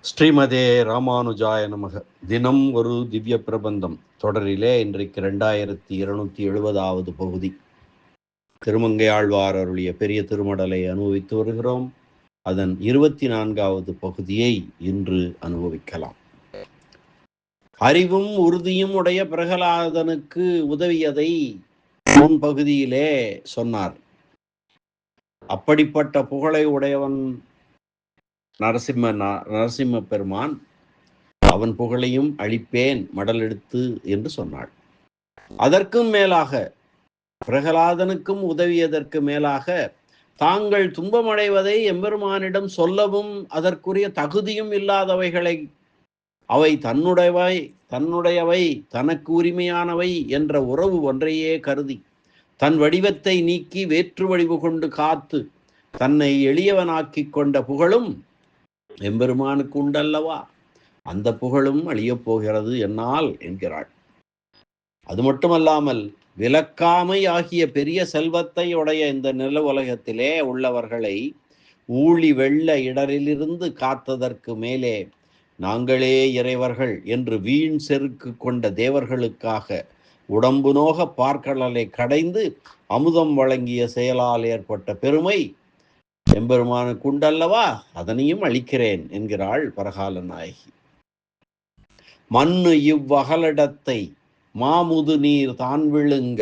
ஸ்ரீமதே ராமானுஜாய நமக. தினம் ஒரு திவ்ய பிரபந்தம் தொடரிலே இன்றைக்கு 2270வது பகுதி. திருமங்கை ஆழ்வார் அருளிய பெரிய திருமடலை அனுபவித்து வருகிறோம். அதன் 24வது பகுதியை இன்று அனுபவிக்கலாம். அறிவும் உறுதியும் உடைய பிரகலாதனுக்கு உதவியதை முன் பகுதியிலே சொன்னார். அப்படிப்பட்ட புகழை உடையவன் நரசிம்ம பெருமான், அவன் புகழையும் அழிப்பேன் மடல் எடுத்து என்று சொன்னாள். அதற்கும் மேலாக, பிரகலாதனுக்கும் உதவியதற்கு மேலாக, தாங்கள் துன்பமடைவதை எம்பெருமானிடம் சொல்லவும் அதற்குரிய தகுதியும் இல்லாதவைகளை, அவை தன்னுடையவை தனக்கு உரிமையானவை என்ற உறவு ஒன்றையே கருதி தன் வடிவத்தை நீக்கி வேற்று வடிவு கொண்டு காத்து தன்னை எளியவனாக்கி கொண்ட புகழும் எம்பெருமானுக்கு உண்டல்லவா, அந்த புகழும் அழியப் போகிறது என்னால் என்கிறாள். அது மட்டுமல்லாமல் விலக்காமை ஆகிய பெரிய செல்வத்தை உடைய இந்த நில உலகத்திலே உள்ளவர்களை ஊழி வெள்ள இடரிலிருந்து காத்ததற்கு மேலே நாங்களே இறைவர்கள் என்று வீண் செருக்கு கொண்ட தேவர்களுக்காக உடம்பு நோக பார்க்கடலை கடைந்து அமுதம் வழங்கிய செயலால் ஏற்பட்ட பெருமை எம்பெருமானுக்கு உண்டல்லவா, அதனையும் அளிக்கிறேன் என்கிறாள் பரகால நாயகி. மண்ணு இவ்வகலிடத்தை மாமுது நீர் தான் விழுங்க,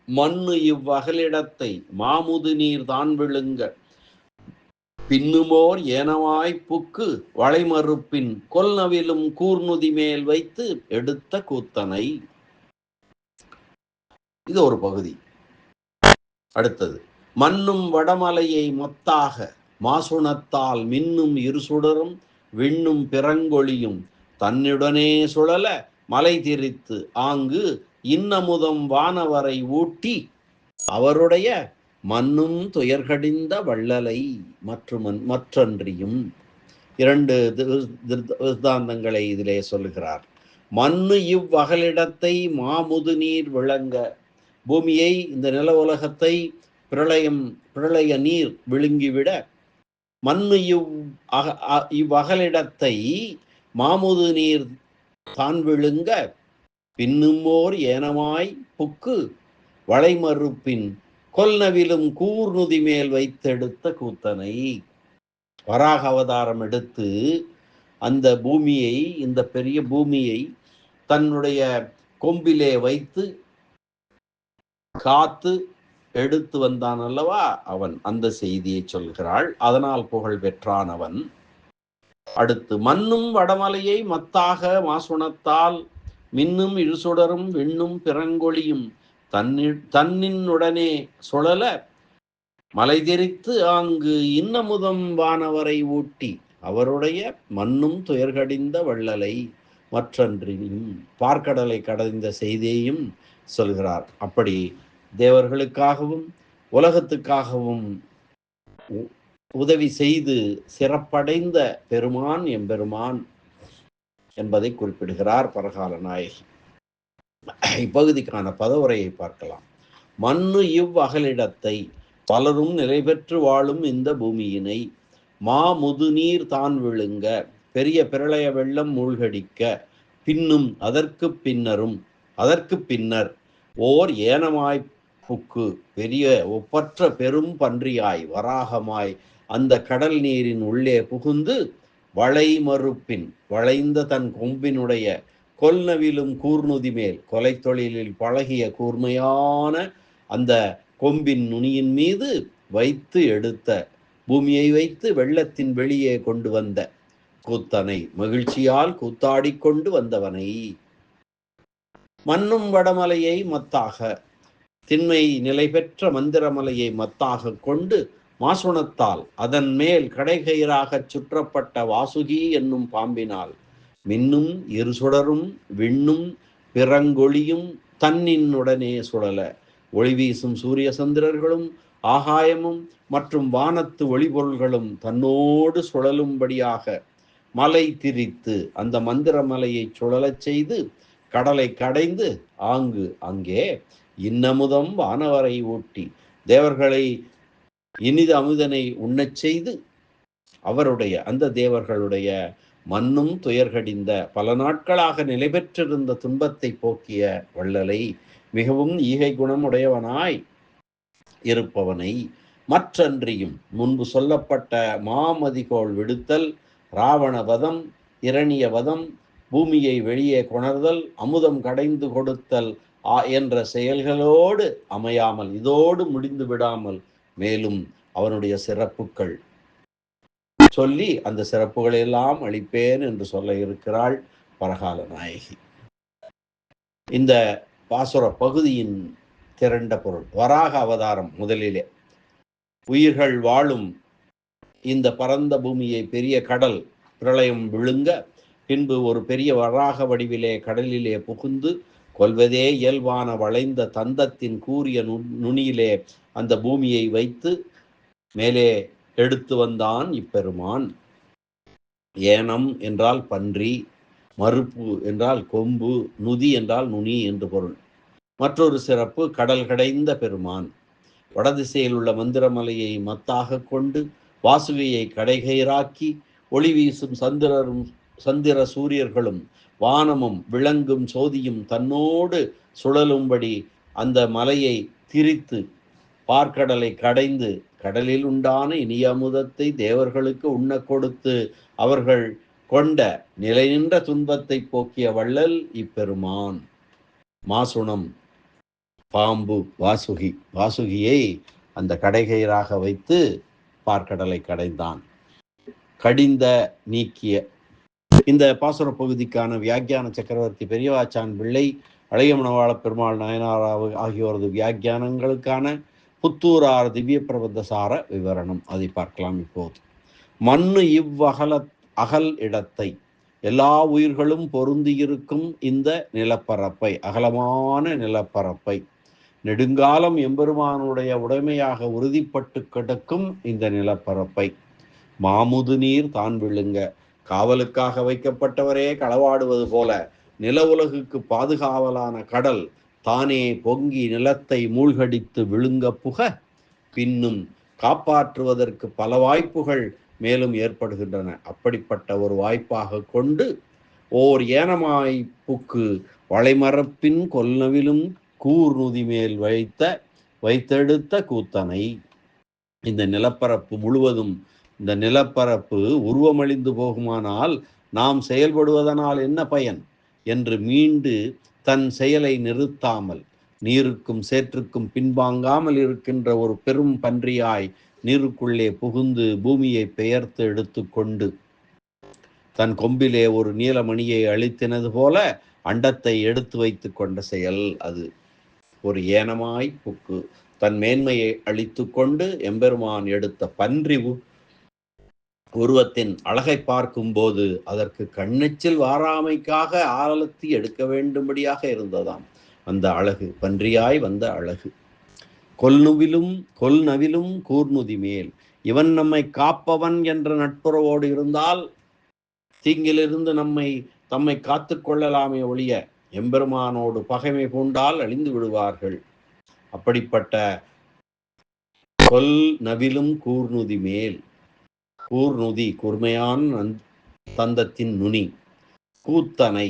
மண்ணு இவ்வகலிடத்தை மாமுது நீர் தான் விழுங்க, பின்னுமோர் ஏனவாய்ப்புக்கு வளைமறுப்பின் கொல்நவிலும் கூர்நுதி மேல் வைத்து எடுத்த கூத்தனை. இது ஒரு பகுதி. அடுத்தது, மண்ணும் வடமலையை மொத்தாக மாசுணத்தால் மின்னும் இருசுடரும் விண்ணும் பிறங்கொழியும் தன்னுடனே சுழல மலை திரித்து ஆங்கு இன்னமுதம் வானவரை ஊட்டி அவருடைய மண்ணும் துயர்கடிந்த வள்ளலை மற்றன்றியும். இரண்டு விருத்தாந்தங்களை இதிலே சொல்லுகிறார். மண்ணு இவ்வகலிடத்தை மாமுது நீர் விளங்க, பூமியை, இந்த நில உலகத்தை பிரளய நீர் விழுங்கிவிட, மண்ணு இவ்வகலிடத்தை மாமுது நீர் தான் விழுங்க, பின்னுமோர் ஏனமாய் புக்கு வளைமறுப்பின் கொல்நவிலும் கூர்நுதி மேல் வைத்தெடுத்த கூத்தனை. வராக அவதாரம் எடுத்து அந்த பூமியை, இந்த பெரிய பூமியை தன்னுடைய கொம்பிலே வைத்து காத்து எடுத்து வந்தான் அல்லவா அவன், அந்த செய்தியை சொல்கிறாள். அதனால் புகழ் பெற்றான் அவன். அடுத்து, மண்ணும் வடமலையை மத்தாக மாசுணத்தால் மின்னும் இருசுடரும் விண்ணும் பிறங்கொழியும் தன்னினுடனே சுழல மலை தெரித்து ஆங்கு இன்னமுதம் வானவரை ஊட்டி அவருடைய மண்ணும் துயர்கடிந்த வள்ளலை மற்றன்றியும் பார்க்கடலை கடைந்த செய்தியையும் சொல்கிறார். அப்படி தேவர்களுக்காகவும் உலகத்துக்காகவும் உதவி செய்து சிறப்படைந்த பெருமான் எம்பெருமான் என்பதை குறிப்பிடுகிறார் பரகால நாயகி. இப்பகுதிக்கான பதவுரையை பார்க்கலாம். மண்ணு இவ்வகலிடத்தை, பலரும் நிலை பெற்று வாழும் இந்த பூமியினை, மாமுதுநீர் தான் விழுங்க, பெரிய பிரளய வெள்ளம் மூழ்கடிக்க, பின்னும் அதற்கு பின்னர் ஓர் ஏனமாய் புக்கு, பெரிய ஒப்பற்ற பெரும் பன்றியாய் வராகமாய் அந்த கடல் நீரின் உள்ளே புகுந்து வளைமறுப்பின், வளைந்த தன் கொம்பினுடைய கொல்நவிலும் கூர்நுதி மேல், கொலை தொழிலில் பழகிய கூர்மையான அந்த கொம்பின் நுனியின் மீது வைத்து எடுத்த, பூமியை வைத்து வெள்ளத்தின் வெளியே கொண்டு வந்த கூத்தனை, மகிழ்ச்சியால் கூத்தாடிக்கொண்டு வந்தவனை. மண்ணும் வடமலையை மத்தாக, திண்மை நிலை பெற்ற மந்திரமலையை மத்தாக கொண்டு மாசுணத்தால் அதன் மேல் கடைகயிறாக சுற்றப்பட்ட வாசுகி என்னும் பாம்பினால் மின்னும் இருசுடரும் விண்ணும் பிறங்கொழியும் தன்னினுடனே சுழல, ஒளி வீசும் சூரிய சந்திரர்களும் ஆகாயமும் மற்றும் வானத்து ஒளிபொருள்களும் தன்னோடு சுழலும்படியாக மலை திரித்து அந்த மந்திரமலையை சுழலச் செய்து கடலை கடைந்து அங்கே இன்னமுதம் வானவரை ஊட்டி தேவர்களை இனிது அமுதனை உண்ணச் செய்து அவருடைய, அந்த தேவர்களுடைய மன்னும் துயர்கடிந்த பல நாட்களாக நிலை பெற்றிருந்த துன்பத்தை போக்கிய வள்ளலை, மிகவும் ஈகை குணமுடையவனாய் இருப்பவனை, மற்றன்றியும் முன்பு சொல்லப்பட்ட மாமதிகோள் விடுத்தல், ராவண வதம், இரணிய வதம், பூமியை வெளியே கொணர்தல், அமுதம் கடைந்து கொடுத்தல் என்ற செயல்களோடு அமையாமல், இதோடு முடிந்து விடாமல், மேலும் அவனுடைய சிறப்புகள் சொல்லி அந்த சிறப்புகளை எல்லாம் அளிப்பேன் என்று சொல்ல இருக்கிறாள் பரகால நாயகி. இந்த பாசுர பகுதியின் திரண்ட பொருள் வராக அவதாரம். முதலிலே உயிர்கள் வாழும் இந்த பரந்த பூமியை பெரிய கடல் பிரளயம் விழுங்க, பின்பு ஒரு பெரிய வராக வடிவிலே கடலிலே புகுந்து கொல்வதே இயல்பான வளைந்த தந்தத்தின் கூரிய நுனியிலே அந்த பூமியை வைத்து மேலே எடுத்து வந்தான் இப்பெருமான். ஏனம் என்றால் பன்றி, மறுப்பு என்றால் கொம்பு, நுதி என்றால் நுனி என்று பொருள். மற்றொரு சிறப்பு கடல் கடைந்த பெருமான். வடதிசையில் உள்ள மந்திரமலையை மத்தாக கொண்டு வாசுகியை கடைகயிறாக்கி ஒளி வீசும் சந்திர சூரியர்களும் வானமும் விளங்கும் சோதியும் தன்னோடு சுழலும்படி அந்த மலையை திரித்து பார்க்கடலை கடைந்து கடலில் உண்டான இனிய அமுதத்தை தேவர்களுக்கு உண்ண கொடுத்து அவர்கள் கொண்ட நிலை நின்ற துன்பத்தை போக்கிய வள்ளல் இப்பெருமான். மாசுணம் பாம்பு வாசுகி, வாசுகியை அந்த கடைகயிறாக வைத்து பார்க்கடலை கடைந்தான். கடிந்த நீக்கிய. இந்த பாசுர பகுதிக்கான வியாக்கியான சக்கரவர்த்தி பெரியவாச்சான் பிள்ளை, அழகியமணவாள பெருமாள் நாயனார் ஆகியோரது வியாக்கியானங்களுக்கான புத்தூரார் திவ்ய பிரபந்தசார விவரணம். அதை பார்க்கலாம் இப்போது. மண்ணு அகல் இடத்தை, எல்லா உயிர்களும் பொருந்தியிருக்கும் இந்த நிலப்பரப்பை, அகலமான நிலப்பரப்பை, நெடுங்காலம் எம்பெருமானுடைய உடைமையாக உறுதிப்பட்டு கிடக்கும் இந்த நிலப்பரப்பை, மாமுது நீர் தான் விழுங்க, காவலுக்காக வைக்கப்பட்டவரே களவாடுவது போல நில உலகுக்கு பாதுகாவலான கடல் தானே பொங்கி நிலத்தை மூழ்கடித்து விழுங்க புக, பின்னும் காப்பாற்றுவதற்கு பல வாய்ப்புகள் மேலும் ஏற்படுகின்றன. அப்படிப்பட்ட ஒரு வாய்ப்பாக கொண்டு ஓர் ஏனமாய் புக்கு வளைமரப்பின் கொல்நவிலும் கூர்நுதி மேல் வைத்தெடுத்த கூத்தனை. இந்த நிலப்பரப்பு முழுவதும், இந்த நிலப்பரப்பு உருவமழிந்து போகுமானால் நாம் செயல்படுவதனால் என்ன பயன் என்று மீண்டு தன் செயலை நிறுத்தாமல் நீருக்கும் சேற்றுக்கும் பின்வாங்காமல் இருக்கின்ற ஒரு பெரும் பன்றியாய் நீருக்குள்ளே புகுந்து பூமியை பெயர்த்து எடுத்து கொண்டு தன் கொம்பிலே ஒரு நீலமணியை அழித்தினது போல அண்டத்தை எடுத்து வைத்து கொண்ட செயல் அது. ஒரு ஏனமாய் புக்கு தன் மேன்மையை அழித்து கொண்டு எம்பெருமான் எடுத்த பன்றி உருவத்தின் அழகை பார்க்கும் போது அதற்கு கண்ணெச்சில் வாராமைக்காக ஆழத்தி எடுக்க வேண்டும்படியாக இருந்ததாம் அந்த அழகு, பன்றியாய் வந்த அழகு. கொல்நவிலும் கூர்நுதி மேல், இவன் நம்மை காப்பவன் என்ற நட்புறவோடு இருந்தால் தீங்கிலிருந்து தம்மை காத்து கொள்ளலாமே ஒழிய எம்பெருமானோடு பகைமை பூண்டால் அழிந்து விடுவார்கள். அப்படிப்பட்ட கொல் நவிலும் கூர்நுதி மேல், கூர்நுதி கூர்மையான தந்தத்தின் நுனி, கூத்தனை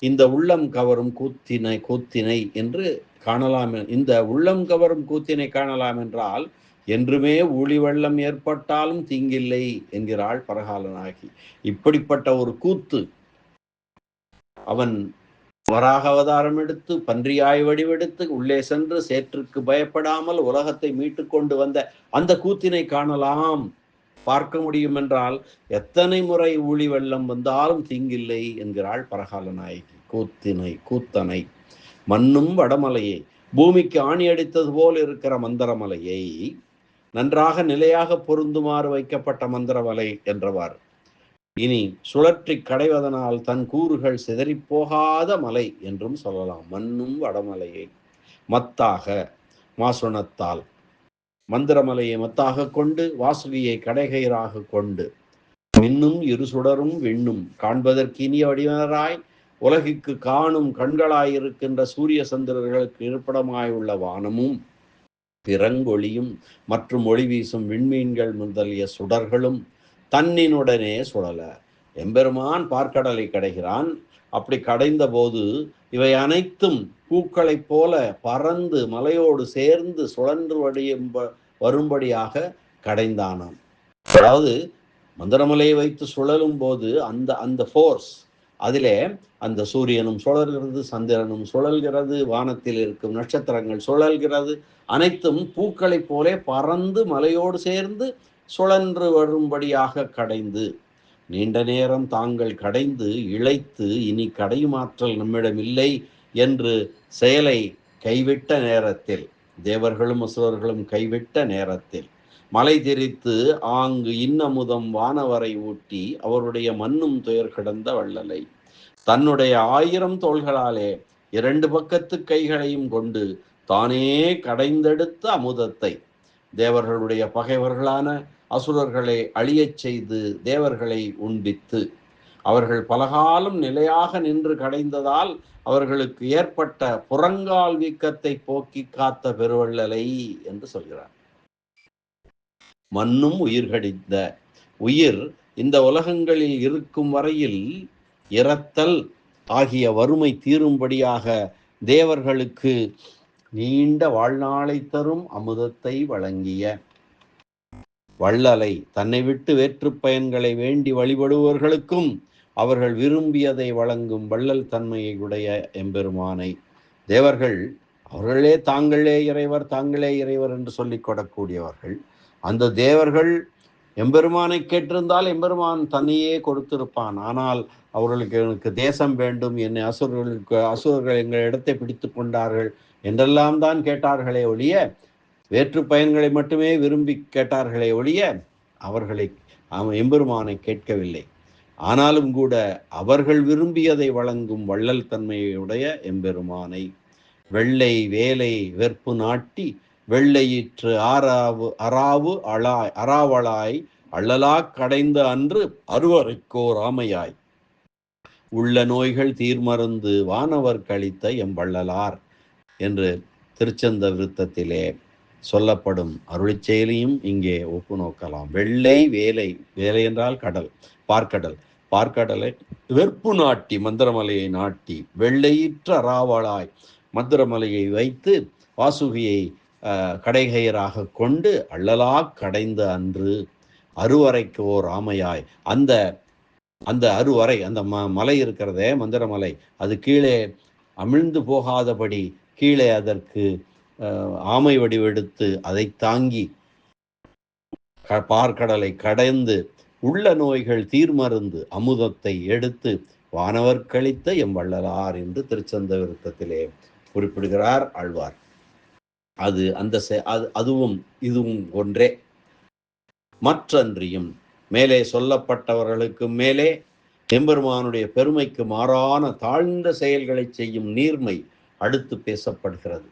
இந்த உள்ளம் கவரும் கூத்தினை என்று காணலாம். இந்த உள்ளம் கவரும் கூத்தினை காணலாம் என்றால் என்றுமே ஊழி வெள்ளம் ஏற்பட்டாலும் தீங்கில்லை என்கிறாள் பரகாலனாகி. இப்படிப்பட்ட ஒரு கூத்து அவன் வராக அவதாரம் எடுத்து பன்றியாய் வடிவெடுத்து உள்ளே சென்று சேற்றுக்கு பயப்படாமல் உலகத்தை மீட்டு கொண்டு வந்த அந்த கூத்தினை காணலாம், பார்க்க முடியும் என்றால் எத்தனை முறை ஊழி வெள்ளம் வந்தாலும் தீங்கில்லை என்கிறாள் பரகாலநாயகி. கூத்தனை மண்ணும் வடமலையை, பூமிக்கு ஆணி அடித்தது போல் இருக்கிற மந்திரமலையை, நன்றாக நிலையாக பொருந்துமாறு வைக்கப்பட்ட மந்திரமலை என்றவாறு இனி சுழற்றி கடைவதனால் தன் கூறுகள் சிதறிப்போகாத மலை என்றும் சொல்லலாம். மண்ணும் வடமலையை மத்தாக மாசுணத்தால் மந்திரமலையை மத்தாக கொண்டு வாசுகியை கடைகயிறாக கொண்டு மின்னும் இரு சுடரும் விண்ணும் காண்பதற்கு இனிய வடிவனராய் உலகிற்கு காணும் கண்களாயிருக்கின்ற சூரிய சந்திரர்களுக்கு இருப்பிடமாய் உள்ள வானமும் பிறங்கொழியும் மற்றும் ஒளி வீசும் விண்மீன்கள் முதலிய சுடர்களும் தன்னினுடனே சுழல எம்பெருமான் பார்க்கடலை கடைகிறான். அப்படி கடைந்த போது இவை அனைத்தும் பூக்களைப் போல பறந்து மலையோடு சேர்ந்து சுழன்று வரும்படியாக கடைந்தானாம். அதாவது மந்திரமலையை வைத்து சுழலும் போது அந்த அந்த ஃபோர்ஸ், அதிலே அந்த சூரியனும் சுழல்கிறது, சந்திரனும் சுழல்கிறது, வானத்தில் இருக்கும் நட்சத்திரங்கள் சுழல்கிறது, அனைத்தும் பூக்களைப் போலே பறந்து மலையோடு சேர்ந்து சுழன்று வரும்படியாக கடைந்து, நீண்ட நேரம் தாங்கள் கடைந்து இழைத்து இனி கடையுமாற்றல் நம்மிடம் இல்லை என்று செயலை கைவிட்ட நேரத்தில், தேவர்களும் அசுரர்களும் கைவிட்ட நேரத்தில், மலை திரித்து ஆங்கு இன்னமுதம் வானவரை ஊட்டி அவருடைய மண்ணும் துயர் கிடந்த வள்ளலை தன்னுடைய 1000 தோள்களாலே 2 பக்கத்து கைகளையும் கொண்டு தானே கடைந்தெடுத்த அமுதத்தை தேவர்களுடைய பகைவர்களான அசுரர்களை அழியச் செய்து தேவர்களை உண்பித்து அவர்கள் பலகாலம் நிலையாக நின்று கடைந்ததால் அவர்களுக்கு ஏற்பட்ட புறங்கால் வீக்கத்தை போக்கி காத்த பெருவள்ளலை என்று சொல்கிறார். மண்ணும் உயிர் கடிந்த உயிர் இந்த உலகங்களில் இருக்கும் வரையில் இறத்தல் ஆகிய வறுமை தீரும்படியாக தேவர்களுக்கு நீண்ட வாழ்நாளை தரும் அமுதத்தை வழங்கிய வள்ளலை, தன்னை விட்டு வேற்று பயன்களை வேண்டி வழிபடுபவர்களுக்கும் அவர்கள் விரும்பியதை வழங்கும் வள்ளல் தன்மையை உடைய எம்பெருமானை தேவர்கள் அவர்களே தாங்களே இறைவர் என்று சொல்லிக் கொள்ளக்கூடியவர்கள். அந்த தேவர்கள் எம்பெருமானை கேட்டிருந்தால் எம்பெருமான் தன்னையே கொடுத்திருப்பான். ஆனால் அவர்களுக்கு எனக்கு தேசம் வேண்டும், என்னை அசுரர்கள் எங்கள் இடத்தை பிடித்து கொண்டார்கள் என்றெல்லாம் தான் கேட்டார்களே ஒழிய, வேற்று பயன்களை மட்டுமே விரும்பி கேட்டார்களே ஒழிய அவர்களை எம்பெருமானை கேட்கவில்லை. ஆனாலும் கூட அவர்கள் விரும்பியதை வழங்கும் வள்ளல் தன்மையுடைய எம்பெருமானை வெள்ளை வேலை வெற்பு நாட்டி வெள்ளையிற்று அராவளாய் அள்ளலா கடைந்த அன்று அருவரைக்கோர் ஆமையாய் உள்ள நோய்கள் தீர்மருந்து வானவர் கழித்த எம்பள்ளலார் என்று திருச்சந்த விருத்தத்திலே சொல்லப்படும் அருளிச் செயலியும் இங்கே ஒப்பு நோக்கலாம். வெள்ளை வேலை, வேலை என்றால் கடல், பார்க்கடலை வெற்பு நாட்டி மந்திரமலையை நாட்டி வெள்ளையிற்ற அராவளாய் மந்திரமலையை வைத்து வாசுகியை கடைகயிறாக கொண்டு அள்ளலா கடைந்த அன்று அருவரைக்கு ஓர் ஆமையாய், அந்த அருவரை, அந்த மலை இருக்கிறதே மந்திரமலை, அது கீழே அமிழ்ந்து போகாதபடி கீழே அதற்கு ஆமை வடிவெடுத்து அதை தாங்கி பார்க்கடலை கடைந்து உள்ள நோய்கள் தீர்மருந்து அமுதத்தை எடுத்து வானவர் கழித்த எம்பள்ளலார் என்று திருச்சந்த விருத்தத்திலே குறிப்பிடுகிறார் ஆழ்வார். அதுவும் இதுவும் ஒன்றே. மற்றன்றியும் மேலே சொல்லப்பட்டவர்களுக்கு மேலே எம்பெருமானுடைய பெருமைக்கு மாறான தாழ்ந்த செயல்களை செய்யும் நீர்மை அடுத்து பேசப்படுகிறது.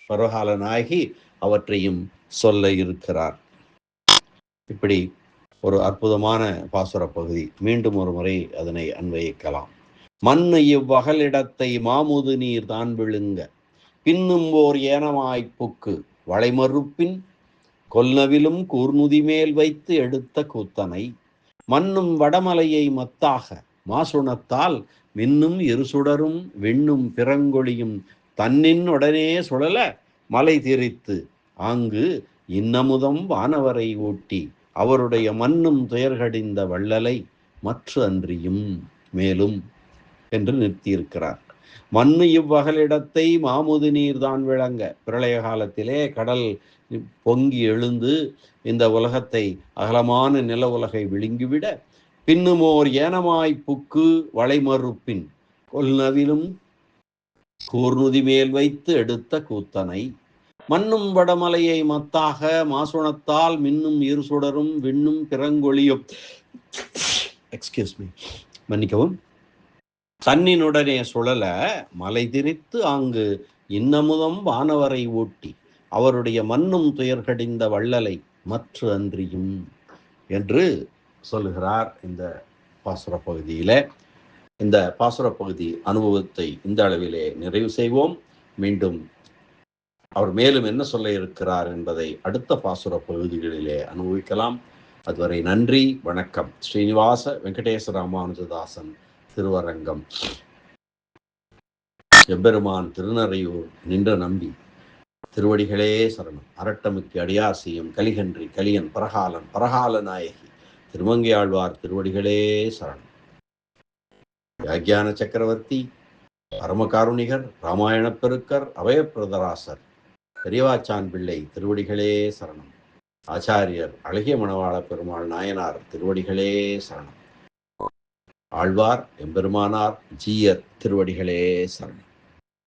பரகாலனாகி அவற்றையும் சொல்ல இருக்கிறார். இப்படி ஒரு அற்புதமான பாசுர பகுதி. மீண்டும் ஒரு முறை அதனை அன்வயிக்கலாம். மண்ணு இவ்வகலிடத்தை மாமுது நீர் தான் விழுங்க பின்னும் ஓர் ஏனமாய்ப்புக்கு வளைமறுப்பின் கொல்நவிலும் கூர்நுதி மேல் வைத்து எடுத்த கூத்தனை மண்ணும் வடமலையை மத்தாக மாசுணத்தால் மின்னும் இருசுடரும் விண்ணும் பிறங்கொழியும் தன்னின் உடனே சுழல மலை திரித்து ஆங்கு இன்னமுதம் வானவரை ஊட்டி அவருடைய மண்ணும் துயர்கடிந்த வள்ளலை மற்ற அன்றியும் மேலும் என்று நிறுத்தியிருக்கிறார். மண்ணு இவ்வகலிடத்தை மாமுது நீர் தான் விளங்க, பிரளய காலத்திலே கடல் பொங்கி எழுந்து இந்த உலகத்தை அகலமான நில உலகை விழுங்கிவிட பின்னுமோர் ஏனமாய்ப்புக்கு வளைமறுப்பின் கொல்நவிலும் கூர்நுதி மேல் வைத்து எடுத்த கூத்தனை மண்ணும் வடமலையை மத்தாக மாசுணத்தால் மின்னும் இருசுடரும் விண்ணும் பிறங்கொழியும் மன்னிக்கவும் தன்னினுடனே சுழல மலை திரித்து ஆங்கு இன்னமுதம் வானவரை ஊட்டி அவருடைய மண்ணும் துயர்கடிந்த வள்ளலை மற்ற அன்றியும் என்று சொல்லுகிறார். இந்த பாசுர பகுதியில இந்த பாசுர பகுதி அனுபவத்தை இந்த அளவிலே நிறைவு செய்வோம். மீண்டும் அவர் மேலும் என்ன சொல்ல இருக்கிறார் என்பதை அடுத்த பாசுர பகுதிகளிலே அனுபவிக்கலாம். அதுவரை நன்றி, வணக்கம். ஸ்ரீனிவாச வெங்கடேச ராமானுஜதாசன் திருவரங்கம். எம்பெருமான் திருநறையூர் நின்ற நம்பி திருவடிகளே சரணம். அரட்டமுக்கு அடியார் செய்யும் கலிகன்றி கலியன் பரகாலன் பரகால நாயகி திருமங்கையாழ்வார் திருவடிகளே சரணம். வியாக்கியான சக்கரவர்த்தி, பரமகாருணிகர், ராமாயணப் பெருக்கர், அபயப்பிரதராசர், பெரியவாச்சான் பிள்ளை திருவடிகளே சரணம். ஆச்சாரியர் அழகிய மணவாள பெருமாள் நாயனார் திருவடிகளே சரணம். ஆழ்வார் எம்பெருமானார் ஜீயர் திருவடிகளே சரணம்.